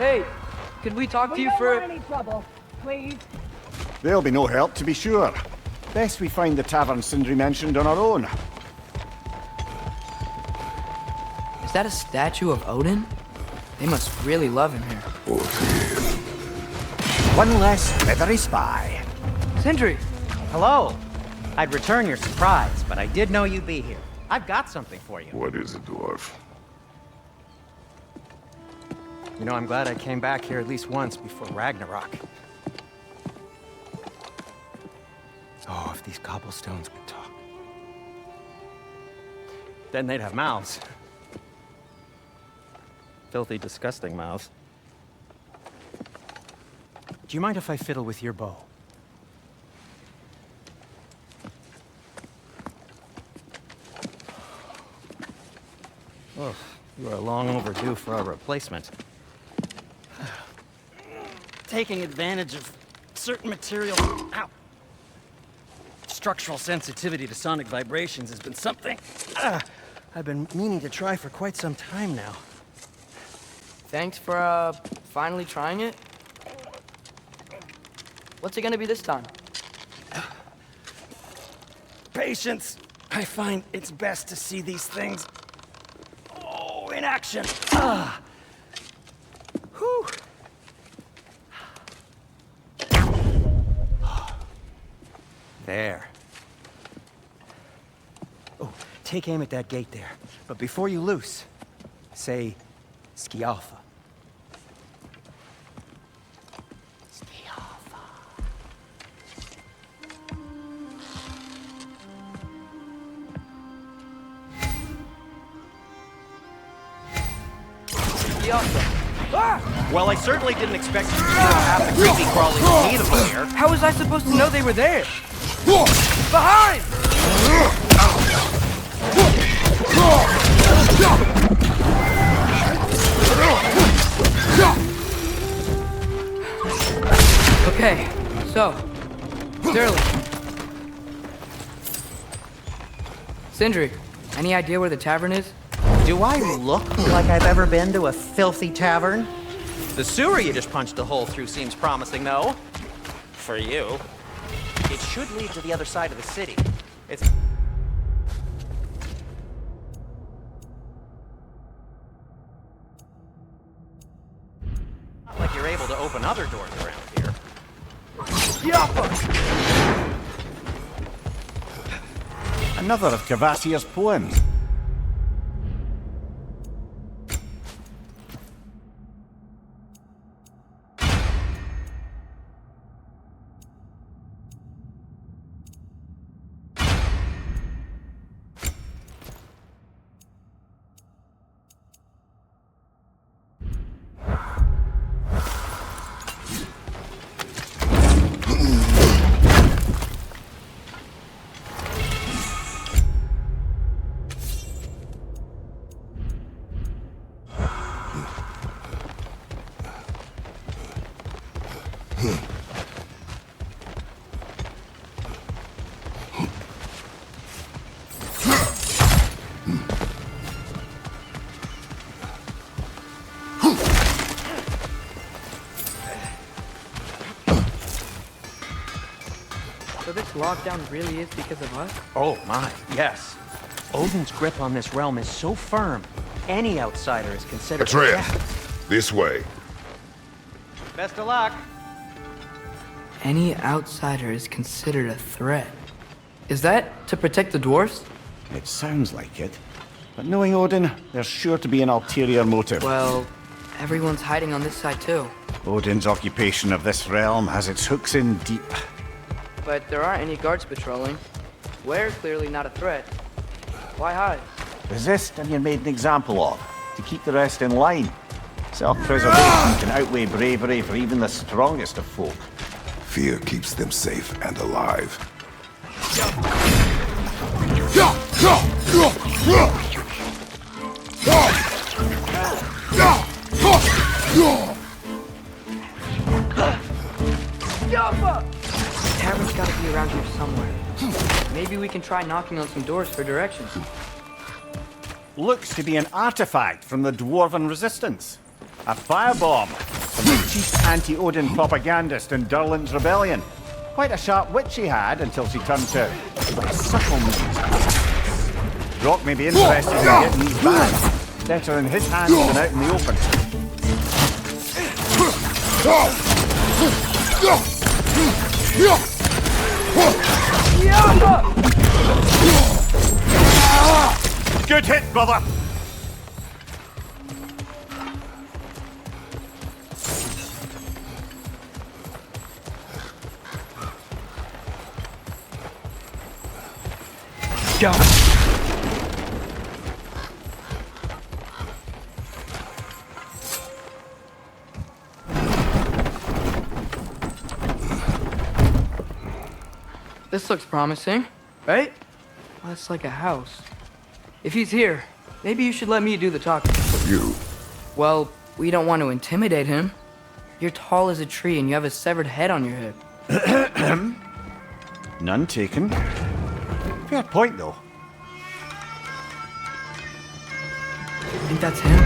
Hey, could we talk to you for... We don't want any trouble, please. There'll be no help, to be sure. Best we find the tavern Sindri mentioned on our own. Is that a statue of Odin? They must really love him here. One less feathery spy. Sindri! Hello. I'd return your surprise, but I did know you'd be here. I've got something for you. What is it, dwarf? You know, I'm glad I came back here at least once before Ragnarok. Oh, if these cobblestones could talk. Then they'd have mouths. Filthy, disgusting mouths. Do you mind if I fiddle with your bow? Oh, you are long overdue for a replacement. Taking advantage of certain material... Ow! Structural sensitivity to sonic vibrations has been something I've been meaning to try for quite some time now. Thanks for, finally trying it. What's it gonna be this time? Patience. I find it's best to see these things... in action. Whew. There. Oh, take aim at that gate there. But before you loose, say, Skialfa. Skialfa. Well, I certainly didn't expect you to have the creepy crawling needle here. How was I supposed to know they were there? Behind! Okay, so, Sterling. Sindri, any idea where the tavern is? Do I look like I've ever been to a filthy tavern? The sewer you just punched a hole through seems promising, though. For you. It should lead to the other side of the city. It's... not like you're able to open other doors around here. Another of Kvasir's poems. So this lockdown really is because of us? Oh my, yes. Odin's grip on this realm is so firm, any outsider is considered... Atreus, this way. Best of luck. Any outsider is considered a threat. Is that to protect the dwarfs? It sounds like it. But knowing Odin, there's sure to be an ulterior motive. Well, everyone's hiding on this side too. Odin's occupation of this realm has its hooks in deep. But there aren't any guards patrolling. We're clearly not a threat. Why hide? Resist and you're made an example of, to keep the rest in line. Self-preservation can outweigh bravery for even the strongest of folk. Fear keeps them safe and alive. The tavern's gotta be around here somewhere. Maybe we can try knocking on some doors for directions. Looks to be an artifact from the Dwarven resistance. A firebomb. from the chief anti-Odin propagandist in Durlin's rebellion. Quite a sharp wit she had until she turned to subtle means. Brock may be interested in getting these back. Better in his hands than out in the open. Good hit, brother! Go! This looks promising, right? Well, it's like a house. If he's here, maybe you should let me do the talking. You. Well, we don't want to intimidate him. You're tall as a tree and you have a severed head on your hip. None taken. Fair point, though. Think that's him?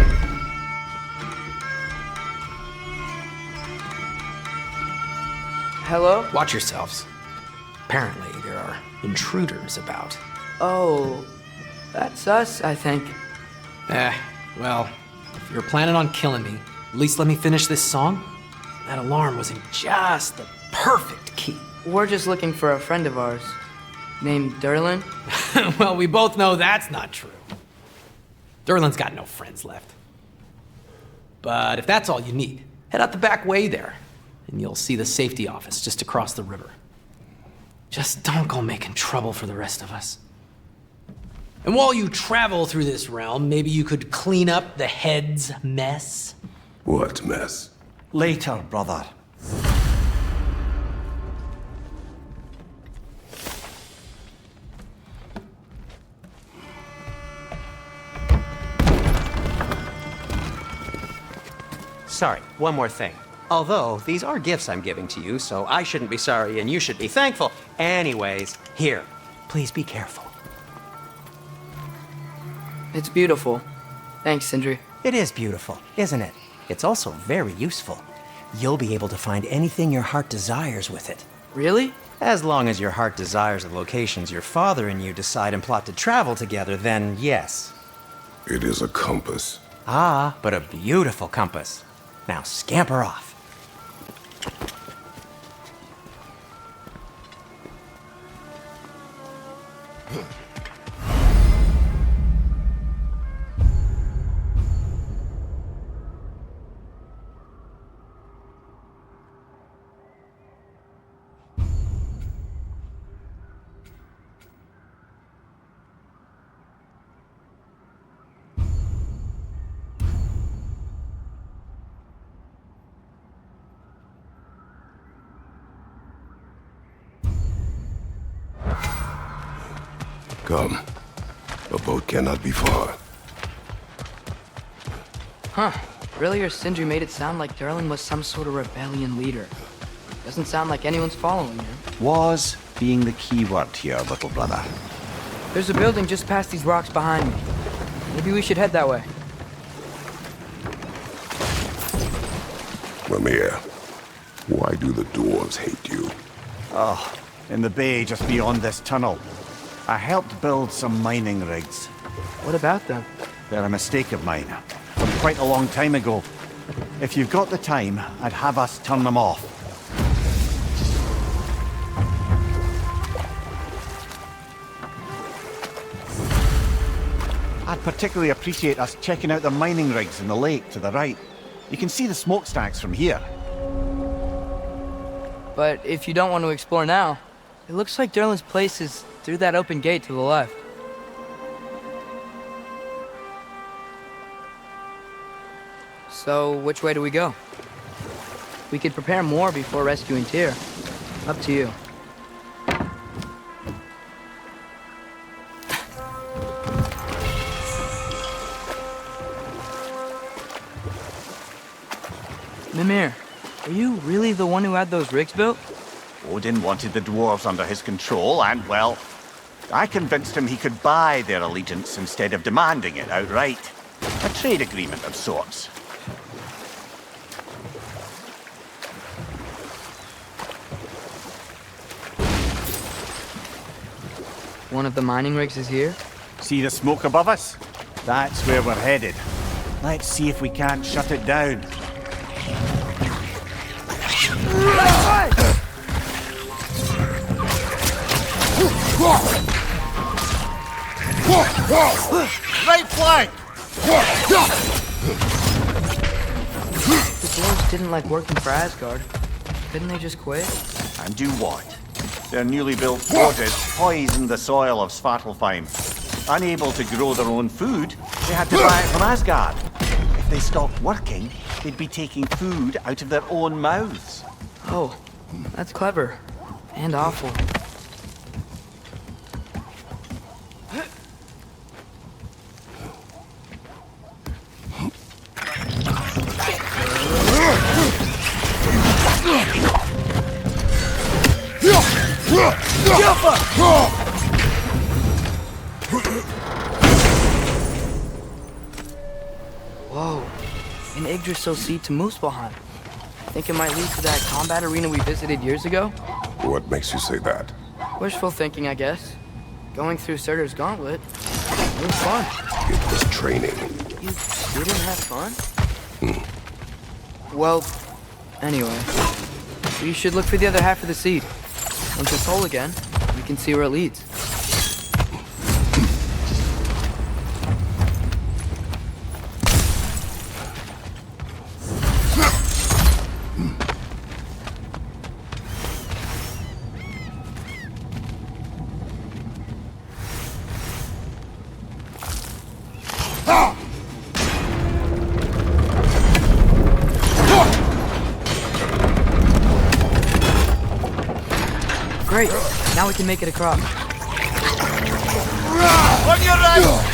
Hello? Watch yourselves. Apparently, there are intruders about. Oh, that's us, I think. Well, if you're planning on killing me, at least let me finish this song. That alarm was in just the perfect key. We're just looking for a friend of ours named Durlin. Well, we both know that's not true. Durlin's got no friends left. But if that's all you need, head out the back way there, and you'll see the safety office just across the river. Just don't go making trouble for the rest of us. And while you travel through this realm, maybe you could clean up the head's mess? What mess? Later, brother. Sorry, one more thing. Although, these are gifts I'm giving to you, so I shouldn't be sorry and you should be thankful. Anyways, here, please be careful. It's beautiful. Thanks, Sindri. It is beautiful, isn't it? It's also very useful. You'll be able to find anything your heart desires with it. Really? As long as your heart desires the locations your father and you decide and plot to travel together, then yes. It is a compass. Ah, but a beautiful compass. Now scamper off. Come. A boat cannot be far. Huh. Earlier, Sindri made it sound like Durlin was some sort of rebellion leader. Doesn't sound like anyone's following him. Was being the key word here, little brother. There's a building just past these rocks behind me. Maybe we should head that way. Mimir, why do the dwarves hate you? Oh, in the bay just beyond this tunnel. I helped build some mining rigs. What about them? They're a mistake of mine, from quite a long time ago. If you've got the time, I'd have us turn them off. I'd particularly appreciate us checking out the mining rigs in the lake to the right. You can see the smokestacks from here. But if you don't want to explore now, it looks like Durlin's place is through that open gate to the left. So, which way do we go? We could prepare more before rescuing Tyr. Up to you. Mimir, are you really the one who had those rigs built? Odin wanted the dwarves under his control, and, well, I convinced him he could buy their allegiance instead of demanding it outright. A trade agreement of sorts. one of the mining rigs is here? See the smoke above us? That's where we're headed. Let's see if we can't shut it down. Right flank! The dwarves didn't like working for Asgard. Couldn't they just quit? And do what? Their newly built forges poisoned the soil of Svartalfheim. Unable to grow their own food, they had to buy it from Asgard. If they stopped working, they'd be taking food out of their own mouths. Oh, that's clever. And awful. Whoa, an Yggdrasil seed to Muspelheim. Think it might lead to that combat arena we visited years ago? What makes you say that? Wishful thinking, I guess. Going through Surtur's gauntlet, it was fun. It was training. You didn't have fun? Well, anyway, we should look for the other half of the seed. Once it's whole again, we can see where it leads. Great, now we can make it across. On your right!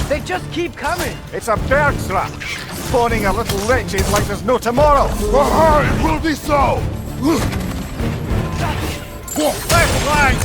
They just keep coming! It's a bird trap! Spawning a little wretches like there's no tomorrow! It will be so! Left flank!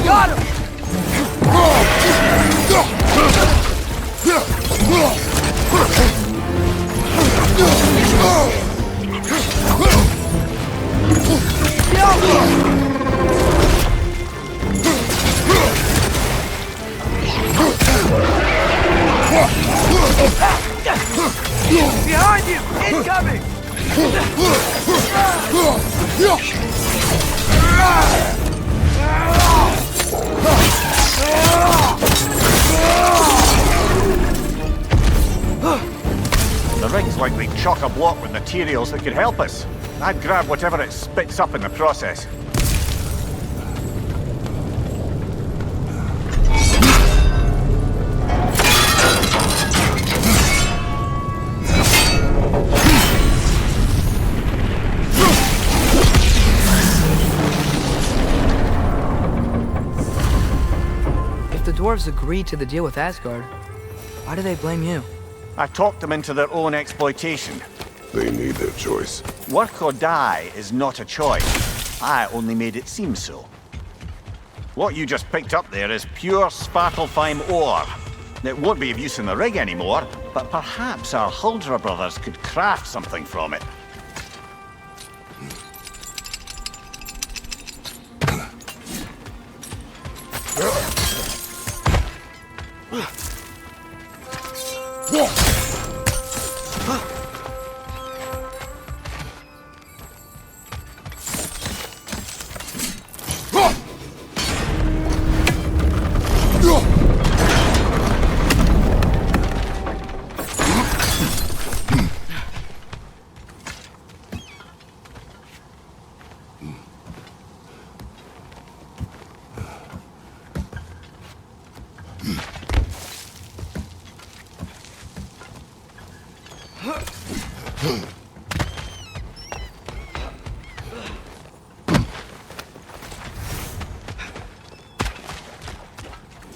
Got him! Behind you! Incoming! The rig's likely chock-a-block with materials that could help us. I'd grab whatever it spits up in the process. dwarves agreed to the deal with Asgard, why do they blame you? I talked them into their own exploitation. They made their choice. Work or die is not a choice. I only made it seem so. What you just picked up there is pure Svartalfheim ore. It won't be of use in the rig anymore, but perhaps our Huldra brothers could craft something from it.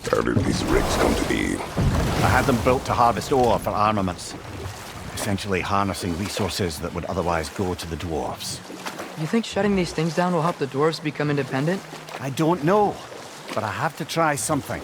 How did these rigs come to be? I had them built to harvest ore for armaments. Essentially harnessing resources that would otherwise go to the dwarves. You think shutting these things down will help the dwarves become independent? I don't know, but I have to try something.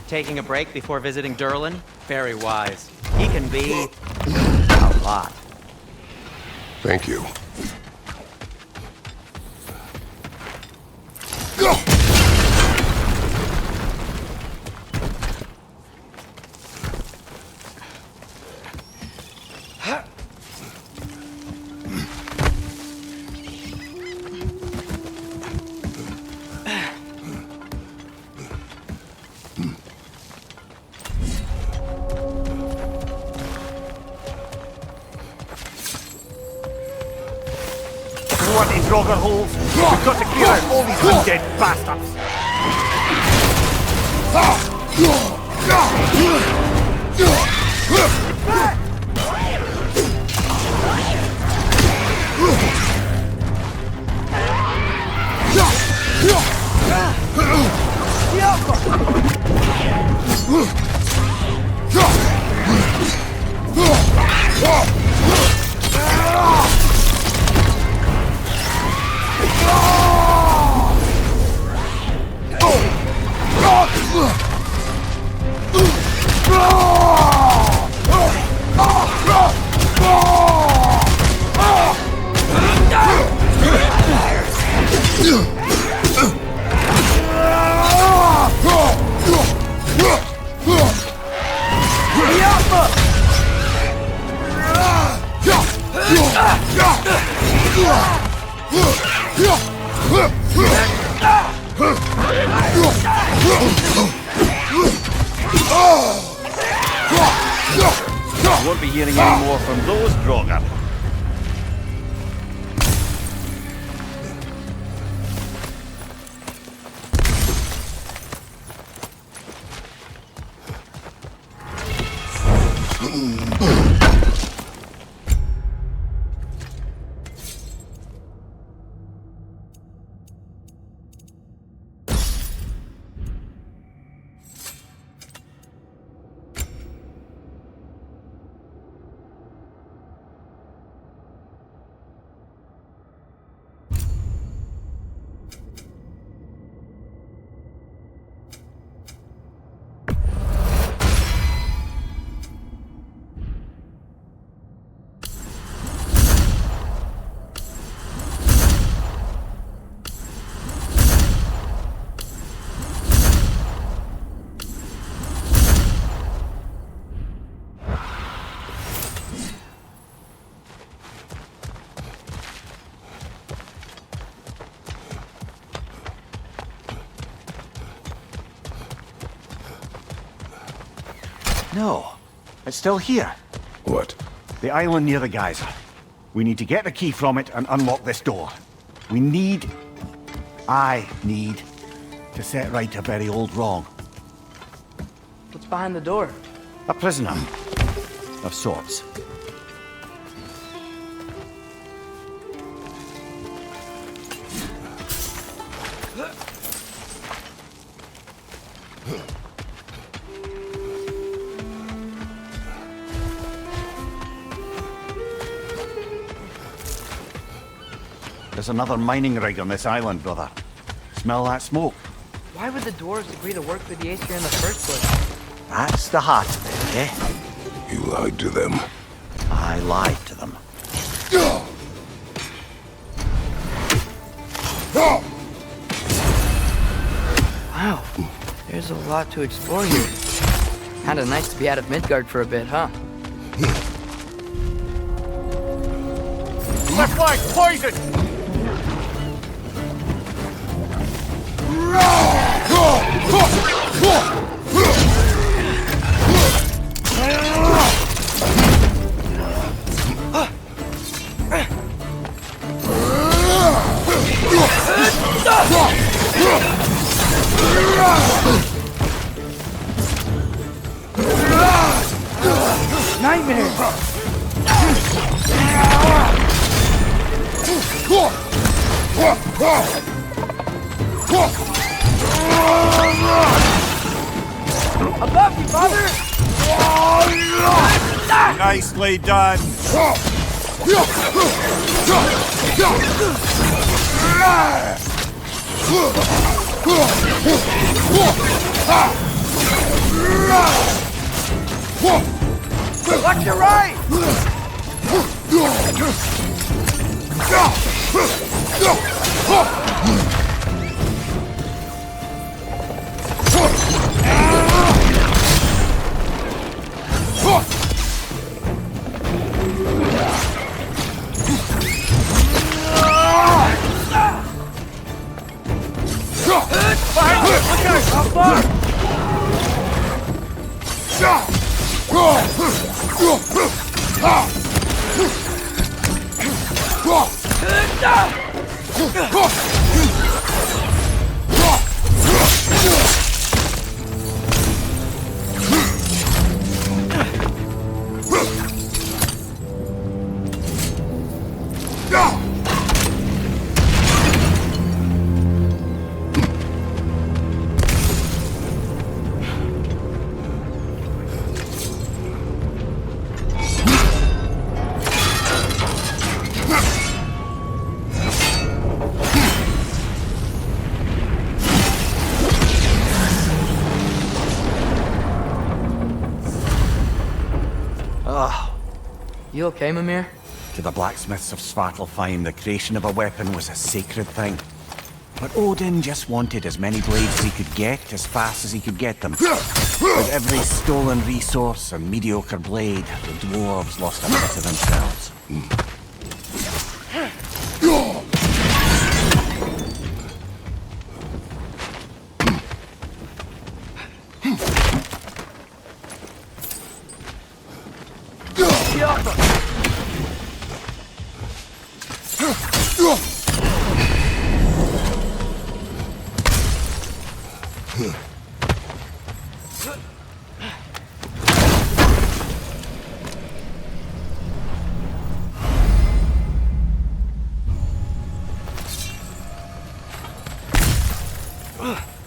Taking a break before visiting Durlin? Very wise. He can be a lot. Thank you. Want these Draugr holes? We've got to clear out all these undead bastards! You won't be hearing any more from those Draugr. No, it's still here. What? The island near the geyser. We need to get the key from it and unlock this door. I need to set right a very old wrong. What's behind the door? A prisoner of sorts. There's another mining rig on this island, brother. Smell that smoke? Why would the dwarves agree to work for the Aesir in the first place? That's the heart of it, eh? You lied to them. I lied to them. Wow, there's a lot to explore here. Kinda nice to be out of Midgard for a bit, huh? Left flank, poison! Nightmare! Above you, father! Nicely done! Watch your right! You okay, Mimir? To the blacksmiths of Svartalfheim, the creation of a weapon was a sacred thing. But Odin just wanted as many blades as he could get, as fast as he could get them. With every stolen resource and mediocre blade, the dwarves lost a bit of themselves.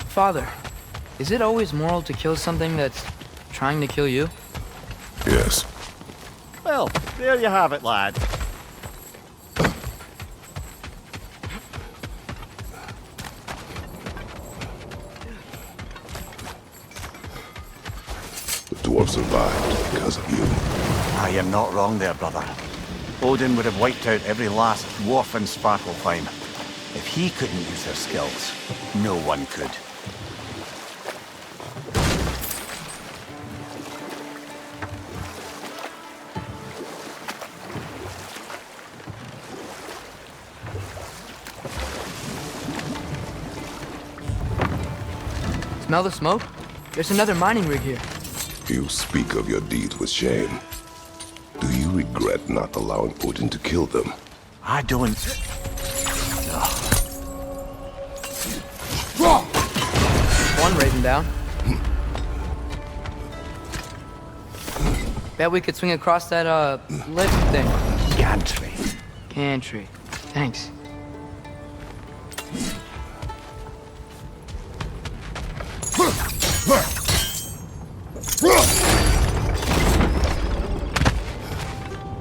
Father, is it always moral to kill something that's trying to kill you? Yes. Well, there you have it, lad. The dwarf survived because of you. I am not wrong there, brother. Odin would have wiped out every last dwarf in Svartalfheim. If he couldn't use their skills, no one could. Smell the smoke? There's another mining rig here. You speak of your deeds with shame. Do you regret not allowing Odin to kill them. I don't... One raising down. Bet we could swing across that, lift thing. Gantry. Gantry. Thanks.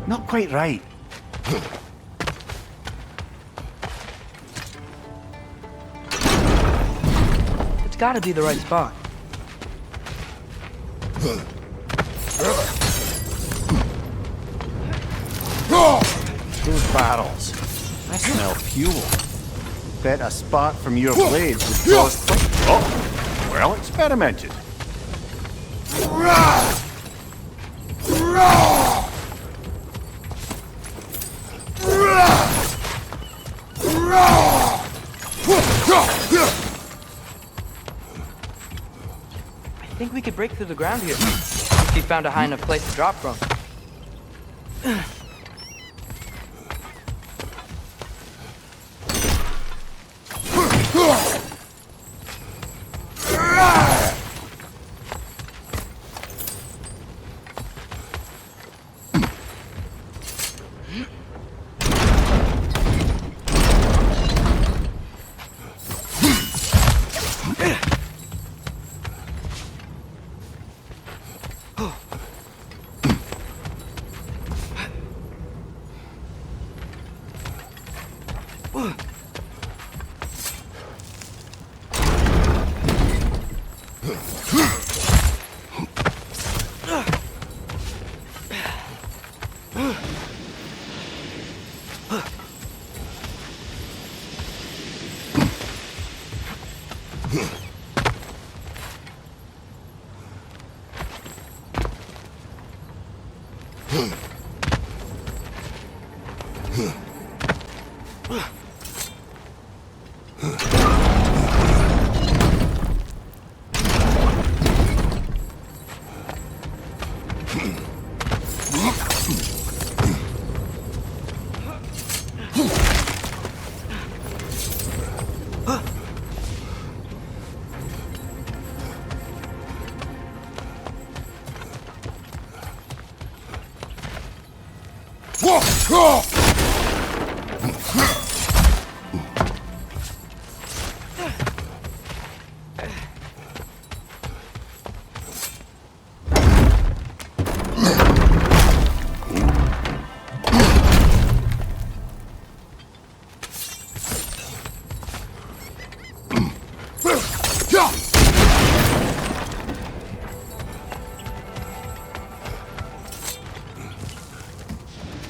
Not quite right. It's gotta be the right spot. Those barrels. I smell fuel. Bet a spark from your blades would cause... Oh, well experimented. I think we could break through the ground here. If you found a high enough place to drop from.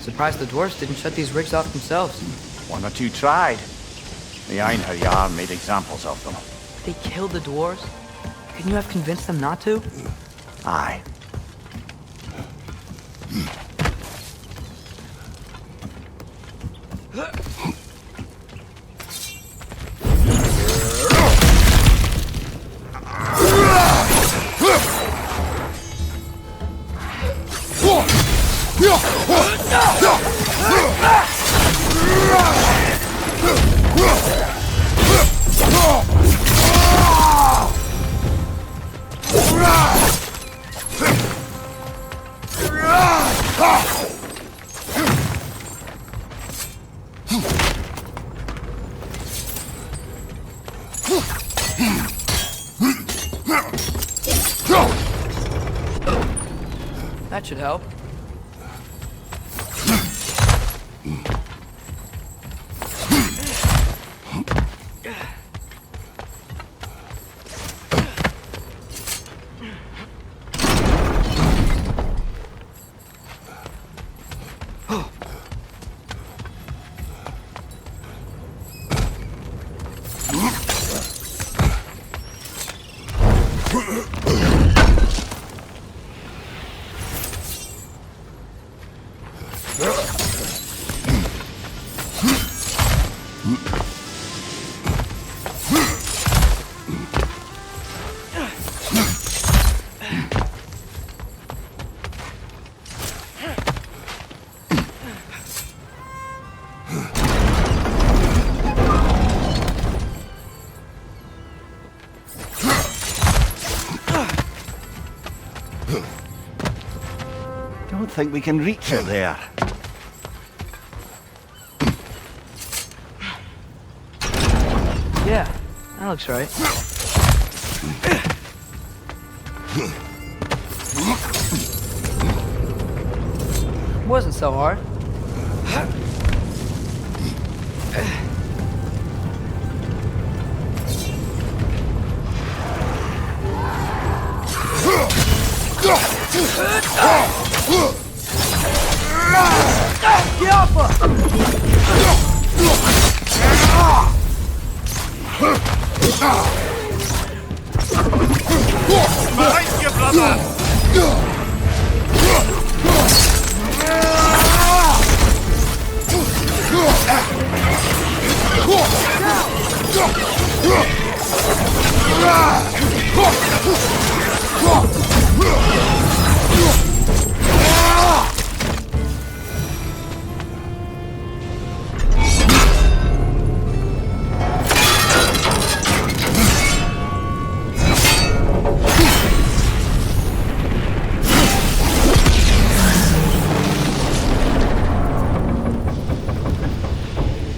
Surprised the dwarves didn't shut these rigs off themselves. One or two tried. The Einherjar made examples of them. They killed the dwarves? Couldn't you have convinced them not to? Aye. That should help. don't think we can reach it there. Yeah, that looks right. Wasn't so hard. Get off her! Behind you, brother!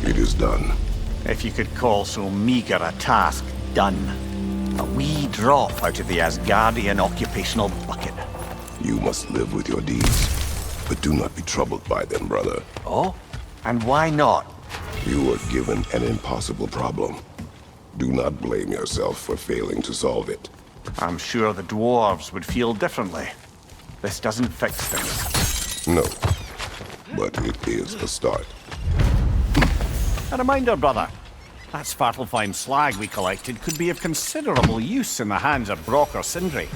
It is done. If you could call so meager a task done. A wee drop out of the Asgardian occupational bucket. You must live with your deeds, but do not be troubled by them, brother. Oh? And why not? You were given an impossible problem. Do not blame yourself for failing to solve it. I'm sure the dwarves would feel differently. This doesn't fix things. No, but it is a start. A reminder, brother. That Svartalfheim slag we collected could be of considerable use in the hands of Brock or Sindri.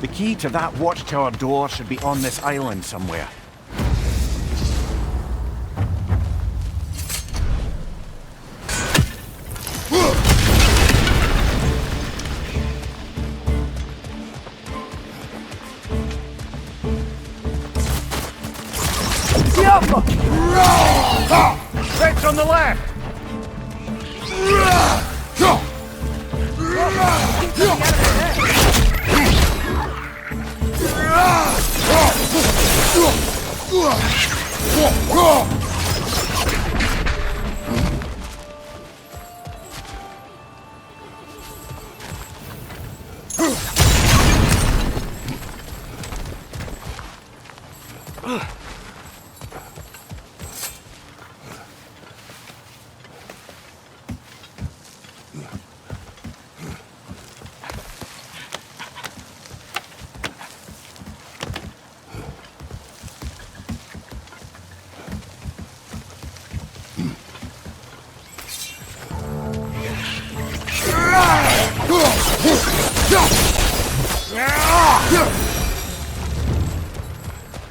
The key to that watchtower door should be on this island somewhere. Vents on the left!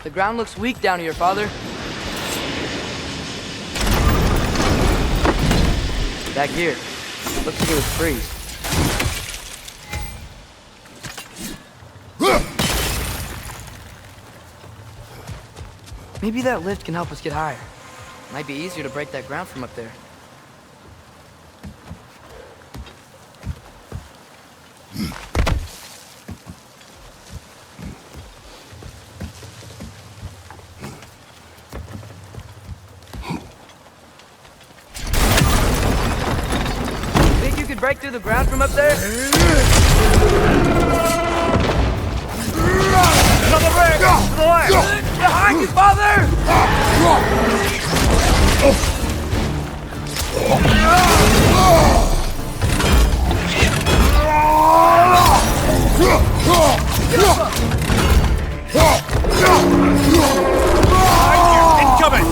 The ground looks weak down here, Father. Back here. Looks like it was freeze. Maybe that lift can help us get higher. Might be easier to break that ground from up there. Think you could break through the ground from up there? Another ring! To the left! Behind you, Father! Incoming!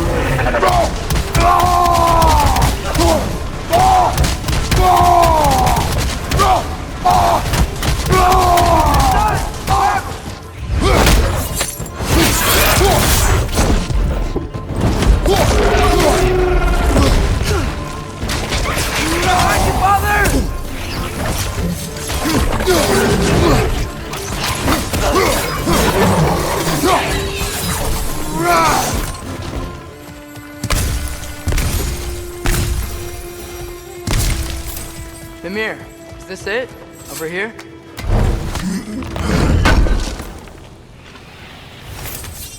Mimir, is this it? Over here?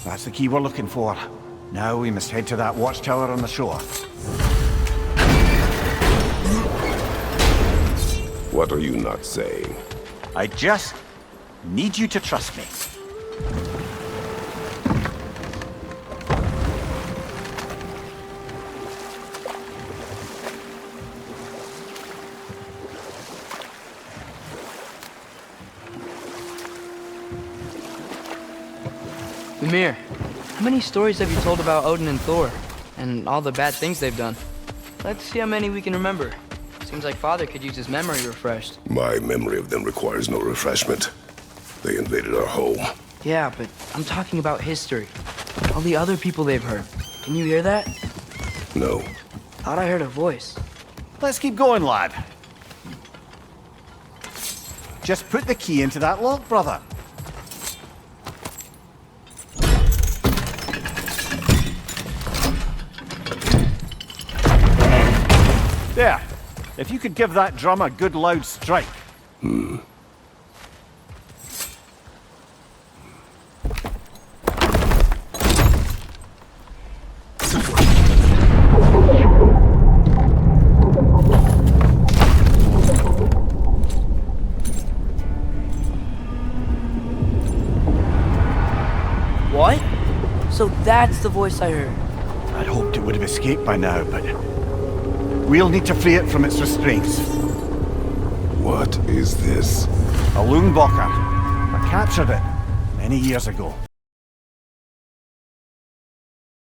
That's the key we're looking for. Now we must head to that watchtower on the shore. What are you not saying? I just need you to trust me. Mimir, how many stories have you told about Odin and Thor? And all the bad things they've done? Let's see how many we can remember. Seems like Father could use his memory refreshed. My memory of them requires no refreshment. They invaded our home. Yeah, but I'm talking about history. All the other people they've hurt. Can you hear that? No. Thought I heard a voice. Let's keep going, lad. Just put the key into that lock, brother. There. If you could give that drum a good loud strike. What? So that's the voice I heard. I'd hoped it would have escaped by now, but we'll need to free it from its restraints. What is this? A loombocker. I captured it many years ago.